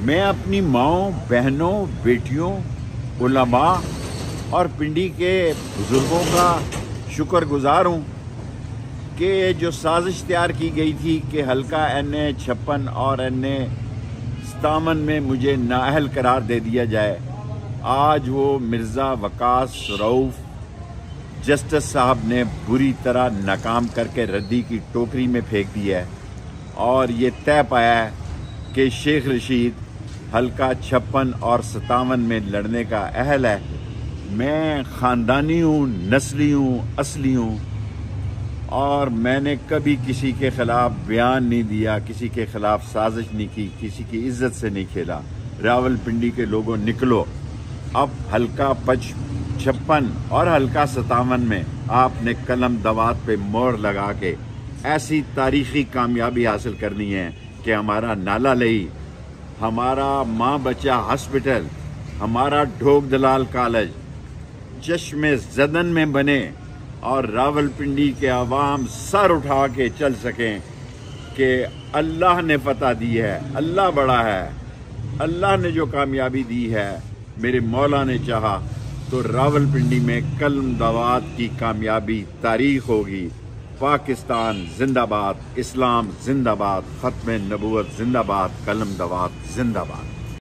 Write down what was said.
میں اپنی ماؤں، بہنوں، بیٹیوں، علماء اور پنڈی کے بزرگوں کا شکر گزار ہوں کہ جو سازش تیار کی گئی تھی کہ حلقہ این56 اور این57 میں مجھے نااہل قرار دے دیا جائے، آج وہ مرزا وقاص رؤف جسٹس صاحب نے بری طرح ناکام کر کے ردی کی ٹوکری میں پھینک دیا ہے اور یہ طے پایا ہے کہ شیخ رشید حلقہ 56 اور 57 میں لڑنے کا اہل ہے۔ میں خاندانی ہوں، نسلی ہوں، اصلی ہوں، اور میں نے کبھی کسی کے خلاف بیان نہیں دیا، کسی کے خلاف سازش نہیں کی، کسی کی عزت سے نہیں کھیلا۔ راول پنڈی کے لوگوں نکلو، اب حلقہ 56 اور حلقہ 57 میں آپ نے قلم دوات پہ مہر لگا کے ایسی تاریخی کامیابی حاصل کرنی ہے کہ ہمارا نالا لئی، ہمارا ماں بچہ ہاسپٹل، ہمارا ڈھوک دلال کالج چشم زدن میں بنے اور راول پنڈی کے عوام سر اٹھا کے چل سکیں کہ اللہ نے فتح دی ہے، اللہ بڑا ہے، اللہ نے جو کامیابی دی ہے، میرے مولا نے چاہا تو راول پنڈی میں قلم دوات کی کامیابی تاریخ ہوگی۔ پاکستان زندہ باد، اسلام زندہ باد، ختم نبوت زندہ باد، قلم دوات زندہ باد۔